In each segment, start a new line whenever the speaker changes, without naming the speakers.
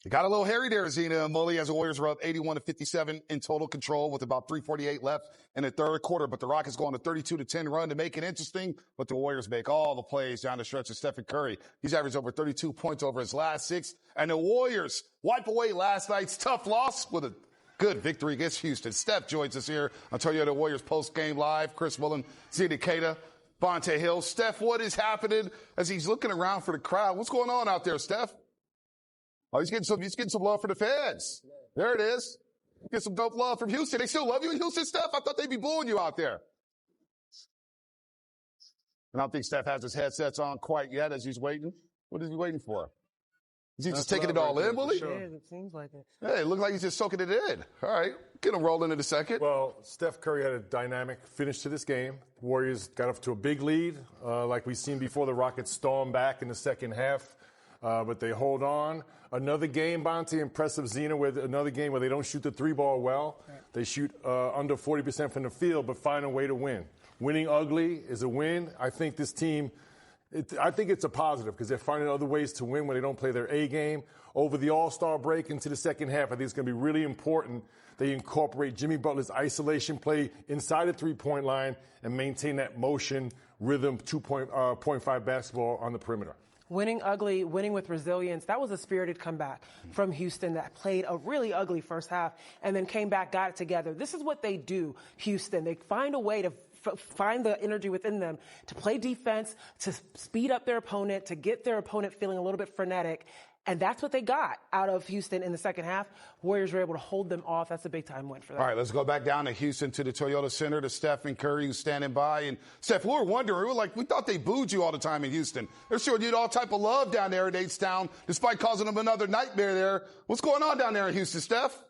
It got a little hairy there, Zena and Mully, as the Warriors were up 81-57 in total control with about 3:48 left in the third quarter. But the Rockets go on a 32-10 run to make it interesting. But the Warriors make all the plays down the stretch of Stephen Curry. He's averaged over 32 points over his last 6. And the Warriors wipe away last night's tough loss with a good victory against Houston. Steph joins us here on Toyota Warriors Postgame Live. Chris Willen, Zena Keita, Bonte Hill. Steph, what is happening as he's looking around for the crowd? What's going on out there, Steph? Oh, he's getting some love for the fans. There it is. Get some dope love from Houston. They still love you in Houston, Steph? I thought they'd be booing you out there. And I don't think Steph has his headsets on quite yet as he's waiting. What is he waiting for? Is he just taking it all in, Willie?
Sure. Yeah, it seems like it.
Hey, it looks like he's just soaking it in. All right. Get him rolling in a second.
Well, Steph Curry had a dynamic finish to this game. The Warriors got off to a big lead, like we've seen before. The Rockets stormed back in the second half. But they hold on. Another game, Bonte, impressive, Zena, with another game where they don't shoot the three ball well. Right. They shoot under 40% from the field, but find a way to win. Winning ugly is a win. I think this team, I think it's a positive because they're finding other ways to win when they don't play their A game. Over the All-Star break into the second half, I think it's going to be really important they incorporate Jimmy Butler's isolation play inside the three-point line and maintain that motion, rhythm, 2.5 basketball on the perimeter.
Winning ugly, winning with resilience. That was a spirited comeback from Houston that played a really ugly first half and then came back, got it together. This is what they do, Houston. They find a way to find the energy within them to play defense, to speed up their opponent, to get their opponent feeling a little bit frenetic. And that's what they got out of Houston in the second half. Warriors were able to hold them off. That's a big-time win for them.
All right, let's go back down to Houston to the Toyota Center to Stephen Curry, who's standing by. And, Steph, we were wondering, we thought they booed you all the time in Houston. They're showing you all type of love down there in H-Town, despite causing them another nightmare there. What's going on down there in Houston, Steph?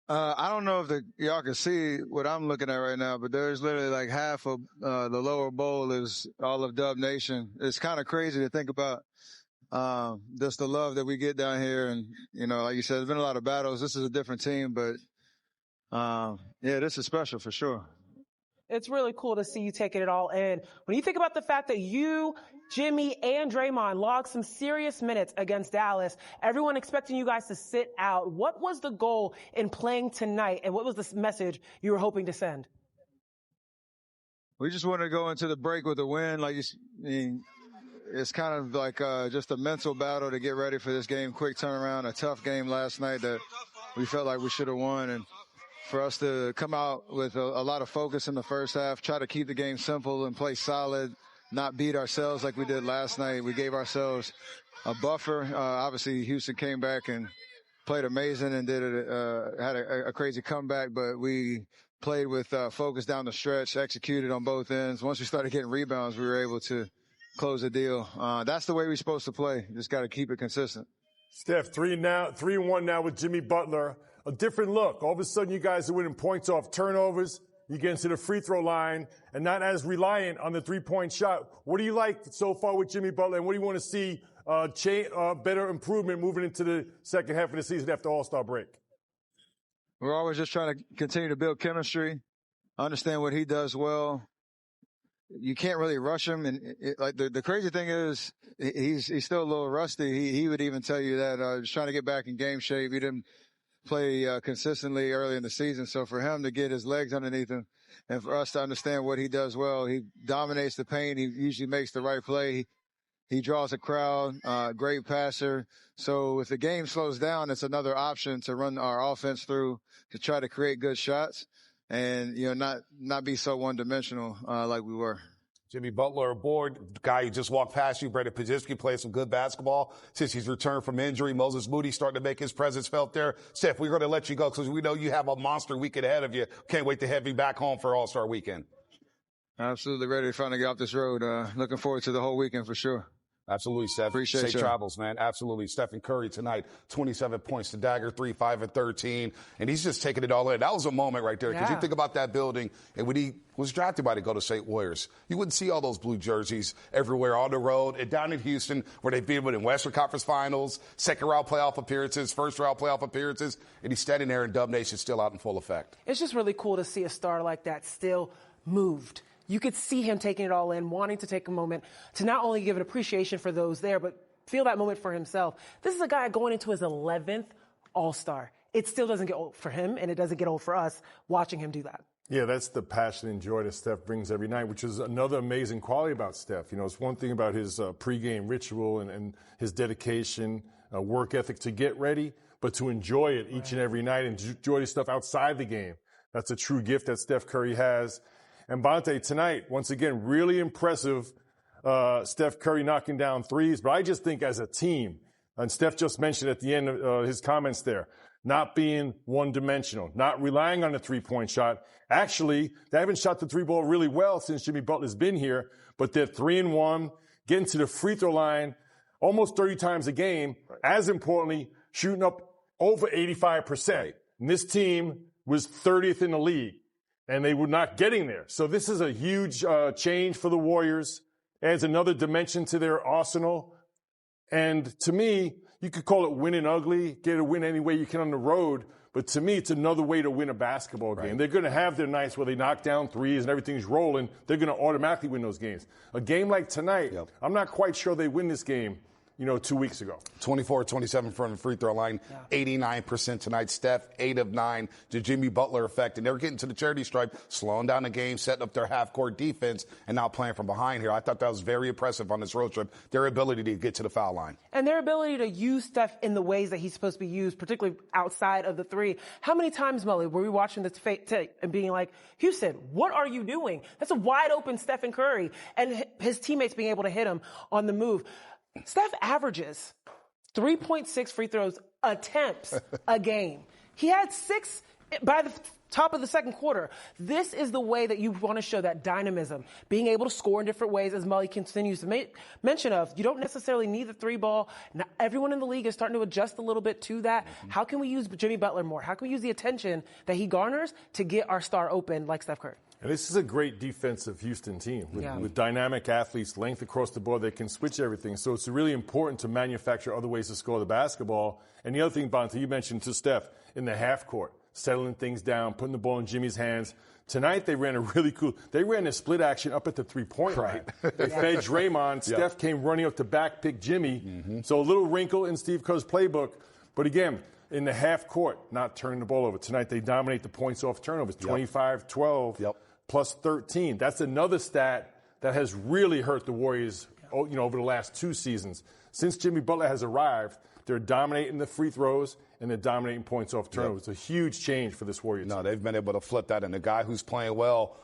I don't know if y'all can see what I'm looking at right now, but there's literally like half of the lower bowl is all of Dub Nation. It's kind of crazy to think about. Just the love that we get down here. And, like you said, there's been a lot of battles. This is a different team, but, yeah, this is special for sure.
It's really cool to see you taking it all in. When you think about the fact that you, Jimmy, and Draymond logged some serious minutes against Dallas, everyone expecting you guys to sit out. What was the goal in playing tonight, and what was the message you were hoping to send?
We just want to go into the break with a win. It's kind of like just a mental battle to get ready for this game. Quick turnaround, a tough game last night that we felt like we should have won. And for us to come out with a lot of focus in the first half, try to keep the game simple and play solid, not beat ourselves like we did last night. We gave ourselves a buffer. Obviously, Houston came back and played amazing and had a crazy comeback, but we played with focus down the stretch, executed on both ends. Once we started getting rebounds, we were able to close the deal. That's the way we're supposed to play. Just got to keep it consistent.
Steph, 3-1 now with Jimmy Butler. A different look. All of a sudden, you guys are winning points off turnovers. You get into the free throw line and not as reliant on the three-point shot. What do you like so far with Jimmy Butler, and what do you want to see better improvement moving into the second half of the season after All-Star break?
We're always just trying to continue to build chemistry, understand what he does well. You can't really rush him. And the crazy thing is he's still a little rusty. He would even tell you that, just trying to get back in game shape. He didn't play consistently early in the season. So for him to get his legs underneath him and for us to understand what he does well, he dominates the paint. He usually makes the right play. He draws a crowd, great passer. So if the game slows down, it's another option to run our offense through to try to create good shots. And, not be so one-dimensional like we were.
Jimmy Butler aboard, guy who just walked past you. Brandin Podziemski played some good basketball since he's returned from injury. Moses Moody starting to make his presence felt there. Steph, we're going to let you go because we know you have a monster weekend ahead of you. Can't wait to have you back home for All-Star Weekend.
Absolutely ready to finally get off this road. Looking forward to the whole weekend for sure.
Absolutely, Steph.
Appreciate
Safe
you.
travels, man. Absolutely. Stephen Curry tonight, 27 points to dagger, 3, 5, and 13. And he's just taking it all in. That was a moment right there. Because you think about that building, and when he was drafted by the Golden State Warriors, you wouldn't see all those blue jerseys everywhere on the road. And down in Houston, where they've been in Western Conference Finals, second-round playoff appearances, first-round playoff appearances, and he's standing there in Dub Nation still out in full effect.
It's just really cool to see a star like that still moved. You could see him taking it all in, wanting to take a moment to not only give an appreciation for those there, but feel that moment for himself. This is a guy going into his 11th All-Star. It still doesn't get old for him, and it doesn't get old for us watching him do that.
Yeah, that's the passion and joy that Steph brings every night, which is another amazing quality about Steph. You know, it's one thing about his pregame ritual and his dedication, work ethic to get ready, but to enjoy it each and every night and enjoy the stuff outside the game. That's a true gift that Steph Curry has. And Bonte, tonight, once again, really impressive. Steph Curry knocking down threes, but I just think as a team, and Steph just mentioned at the end of his comments there, not being one-dimensional, not relying on the three-point shot. Actually, they haven't shot the three ball really well since Jimmy Butler's been here, but they're 3-1, getting to the free throw line almost 30 times a game. Right. As importantly, shooting up over 85%. Right. And this team was 30th in the league, and they were not getting there. So this is a huge change for the Warriors. Adds another dimension to their arsenal. And to me, you could call it winning ugly, get a win any way you can on the road. But to me, it's another way to win a basketball game. Right. They're going to have their nights where they knock down threes and everything's rolling. They're going to automatically win those games. A game like tonight, I'm not quite sure they win this game, 2 weeks ago.
24-27 from the free throw line, 89% tonight. Steph, 8 of 9. The Jimmy Butler effect. And they're getting to the charity stripe, slowing down the game, setting up their half-court defense, and now playing from behind here. I thought that was very impressive on this road trip, their ability to get to the foul line. And
their ability to use Steph in the ways that he's supposed to be used, particularly outside of the three. How many times, Mully, were we watching this tape and being like, Houston, what are you doing? That's a wide-open Stephen Curry. And his teammates being able to hit him on the move. Steph averages 3.6 free throws attempts a game. He had 6 by the top of the second quarter. This is the way that you want to show that dynamism, being able to score in different ways, as Mully continues to make mention of. You don't necessarily need the three ball. Now, everyone in the league is starting to adjust a little bit to that. How can we use Jimmy Butler more? How can we use the attention that he garners to get our star open like Steph Curry?
And this is a great defensive Houston team with dynamic athletes, length across the board. They can switch everything. So it's really important to manufacture other ways to score the basketball. And the other thing, Bonte, you mentioned to Steph, in the half court, settling things down, putting the ball in Jimmy's hands. Tonight they ran they ran a split action up at the three-point line. They fed Draymond. Steph came running up to back pick Jimmy. So a little wrinkle in Steve Kerr's playbook. But again, in the half court, not turning the ball over. Tonight they dominate the points off turnovers, 25-12. Plus 13. That's another stat that has really hurt the Warriors, over the last 2 seasons. Since Jimmy Butler has arrived, they're dominating the free throws and they're dominating points off turnovers. It's a huge change for this Warriors team.
They've been able to flip that. And the guy who's playing well,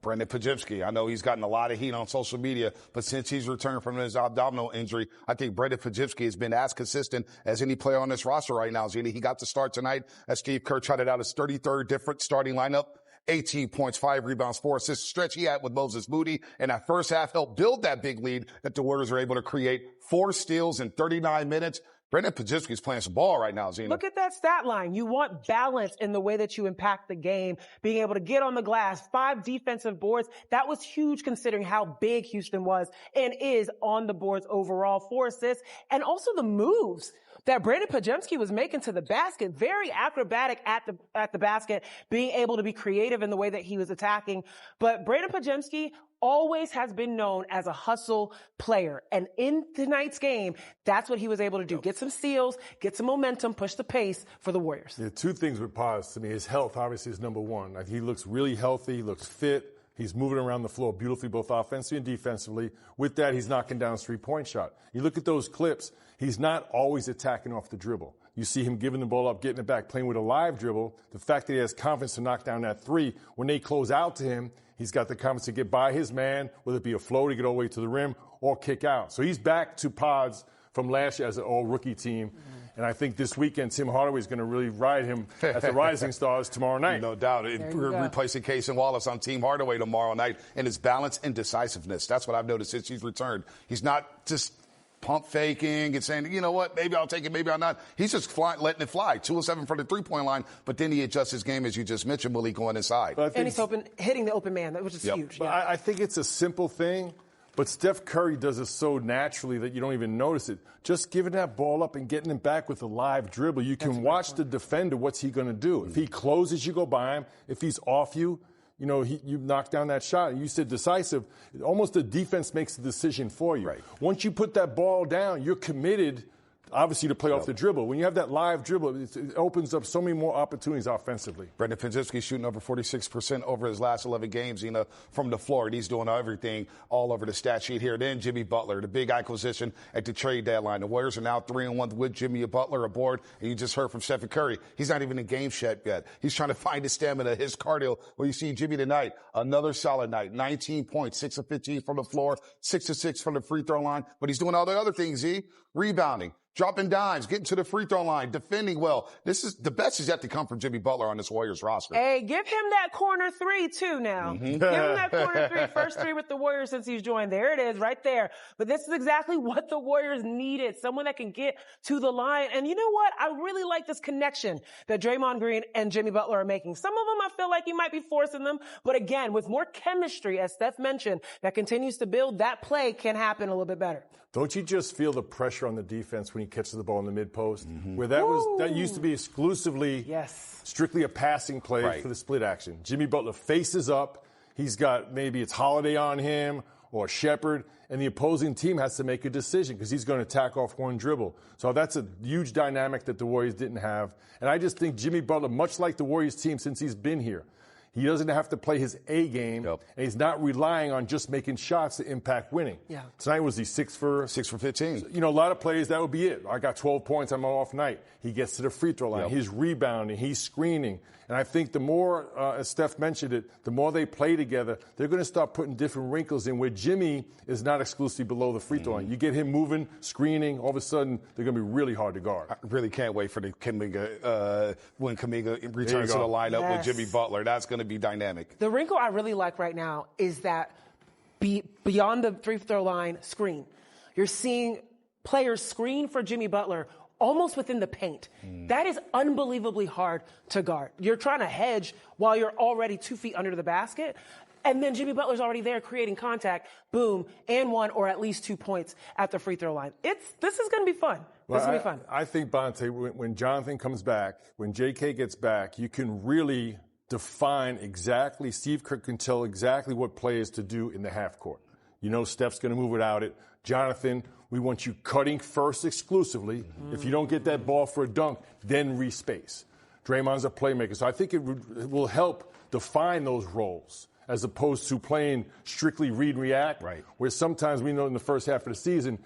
Brandin Podziemski. I know he's gotten a lot of heat on social media, but since he's returned from his abdominal injury, I think Brandin Podziemski has been as consistent as any player on this roster right now. He got to start tonight as Steve Kerr tried it out his 33rd different starting lineup. 18 points, 5 rebounds, 4 assists. Stretch he had with Moses Moody. And that first half helped build that big lead that the Warriors were able to create. 4 steals in 39 minutes. Brandin Podziemski is playing some ball right now, Zena.
Look at that stat line. You want balance in the way that you impact the game, being able to get on the glass, 5 defensive boards. That was huge considering how big Houston was and is on the boards overall. 4 assists and also the moves that Brandin Podziemski was making to the basket, very acrobatic at the basket, being able to be creative in the way that he was attacking. But Brandin Podziemski always has been known as a hustle player. And in tonight's game, that's what he was able to do. Get some steals, get some momentum, push the pace for the Warriors.
2 things with Poz to me. His health, obviously, is number one. He looks really healthy. He looks fit. He's moving around the floor beautifully, both offensively and defensively. With that, he's knocking down a three-point shot. You look at those clips, he's not always attacking off the dribble. You see him giving the ball up, getting it back, playing with a live dribble. The fact that he has confidence to knock down that three, when they close out to him, he's got the confidence to get by his man, whether it be a flow to get all the way to the rim or kick out. So he's back to Pods from last year as an all-rookie team. And I think this weekend, Tim Hardaway is going to really ride him at the Rising Stars tomorrow night.
No doubt. We're replacing Case and Wallace on Team Hardaway tomorrow night. And his balance and decisiveness. That's what I've noticed since he's returned. He's not just pump faking and saying, you know what, maybe I'll take it, maybe I'll not. He's just letting it fly. 2 of 7 from the three-point line. But then he adjusts his game, as you just mentioned, Willie, going inside.
And he's hitting the open man, which is huge.
But I think it's a simple thing. But Steph Curry does it so naturally that you don't even notice it. Just giving that ball up and getting him back with a live dribble. You can watch the defender, what's he going to do? If he closes, you go by him. If he's off you, you knock down that shot. And you said decisive. Almost the defense makes the decision for you.
Right.
Once you put that ball down, you're committed, obviously, to play off the dribble. When you have that live dribble, it opens up so many more opportunities offensively.
Brandin Podziemski shooting over 46% over his last 11 games, from the floor. And he's doing everything all over the stat sheet here. Then Jimmy Butler, the big acquisition at the trade deadline. The Warriors are now 3-1 with Jimmy Butler aboard. And you just heard from Stephen Curry. He's not even in game shape yet. He's trying to find his stamina, his cardio. Well, you see Jimmy tonight, another solid night. 19 points, 6 of 15 from the floor, 6 of 6 from the free throw line. But he's doing all the other things, rebounding, dropping dimes, getting to the free throw line, defending well. The best is yet to come from Jimmy Butler on this Warriors roster.
Hey, give him that corner three, too, now. Give him that corner three. First three with the Warriors since he's joined. There it is, right there. But this is exactly what the Warriors needed, someone that can get to the line. And you know what? I really like this connection that Draymond Green and Jimmy Butler are making. Some of them I feel like he might be forcing them. But again, with more chemistry, as Steph mentioned, that continues to build, that play can happen a little bit better.
Don't you just feel the pressure on the defense when he catches the ball in the mid-post? Where that used to be exclusively, strictly a passing play for the split action. Jimmy Butler faces up. He's got, maybe it's Holiday on him or Shepherd, and the opposing team has to make a decision because he's going to attack off one dribble. So that's a huge dynamic that the Warriors didn't have. And I just think Jimmy Butler, much like the Warriors team since he's been here, he doesn't have to play his A game, and he's not relying on just making shots to impact winning.
Yeah.
Tonight was he 6 for
15.
A lot of plays, that would be it. I got 12 points on my off night. He gets to the free throw line. He's rebounding. He's screening. And I think the more, as Steph mentioned it, the more they play together, they're going to start putting different wrinkles in where Jimmy is not exclusively below the free throw line. You get him moving, screening, all of a sudden they're going to be really hard to guard.
I really can't wait for the Kuminga, when Kuminga returns to the lineup with Jimmy Butler. That's going to be dynamic.
The wrinkle I really like right now is that beyond the free throw line screen, you're seeing players screen for Jimmy Butler almost within the paint. That is unbelievably hard to guard. You're trying to hedge while you're already 2 feet under the basket. And then Jimmy Butler's already there creating contact, boom, and 1 or at least 2 points at the free throw line. This is going to be fun. This is going to be fun.
I think, Bonte, when Jonathan comes back, when J.K. gets back, you can really define exactly, Steve Kerr can tell exactly what players to do in the half court. Steph's going to move without it. Jonathan, we want you cutting first exclusively. If you don't get that ball for a dunk, then respace. Draymond's a playmaker. So I think it will help define those roles as opposed to playing strictly read and react, where sometimes we know in the first half of the season,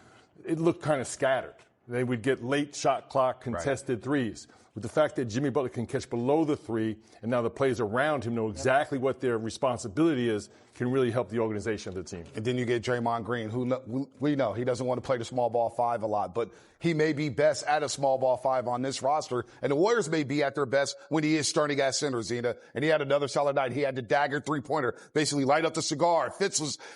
it looked kind of scattered. They would get late shot clock contested threes. With the fact that Jimmy Butler can catch below the three, and now the players around him know exactly what their responsibility is, can really help the organization of the team.
And then you get Draymond Green, who we know he doesn't want to play the small ball 5 a lot, but he may be best at a small ball 5 on this roster, and the Warriors may be at their best when he is starting at center, Zena. And he had another solid night. He had the dagger three-pointer, basically light up the cigar.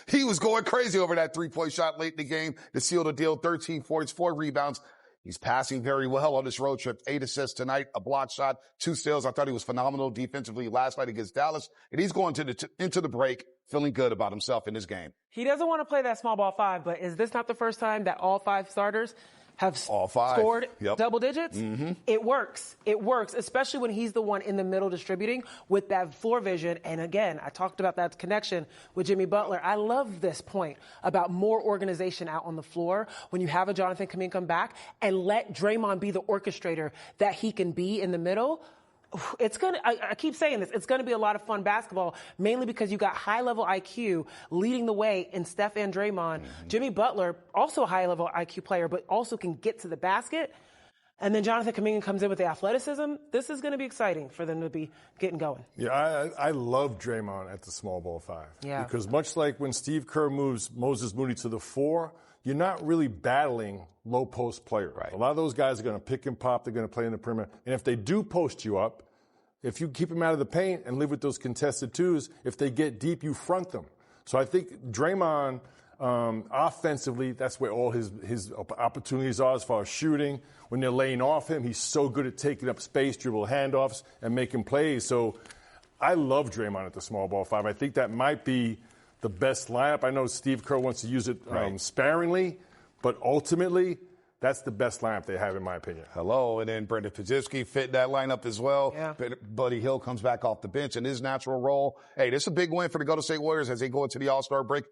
He was going crazy over that three-point shot late in the game to seal the deal. 13 points, 4 rebounds. He's passing very well on this road trip. 8 assists tonight, a block shot, 2 steals. I thought he was phenomenal defensively last night against Dallas. And he's going into the break feeling good about himself in this game.
He doesn't want to play that small ball 5, but is this not the first time that all 5 starters have scored double digits? It works. It works, especially when he's the one in the middle distributing with that floor vision. And again, I talked about that connection with Jimmy Butler. I love this point about more organization out on the floor when you have a Jonathan Kuminga come back and let Draymond be the orchestrator that he can be in the middle. I keep saying this, it's going to be a lot of fun basketball, mainly because you got high-level IQ leading the way in Steph and Draymond. Jimmy Butler, also a high-level IQ player, but also can get to the basket. And then Jonathan Kuminga comes in with the athleticism. This is going to be exciting for them to be getting going.
Yeah, I love Draymond at the small ball 5.
Yeah.
Because much like when Steve Kerr moves Moses Moody to the 4, you're not really battling low post players. A lot of those guys are going to pick and pop. They're going to play in the perimeter. And if they do post you up, if you keep them out of the paint and live with those contested 2s, if they get deep, you front them. So I think Draymond, offensively, that's where all his opportunities are as far as shooting. When they're laying off him, he's so good at taking up space, dribble handoffs, and making plays. So I love Draymond at the small ball 5. I think that might be the best lineup. I know Steve Kerr wants to use it sparingly, but ultimately, That's the best lineup they have, in my opinion.
Hello, and then Brandin Podziemski fit that lineup as well.
Yeah.
Buddy Hield comes back off the bench in his natural role. Hey, this is a big win for the Golden State Warriors as they go into the All-Star break.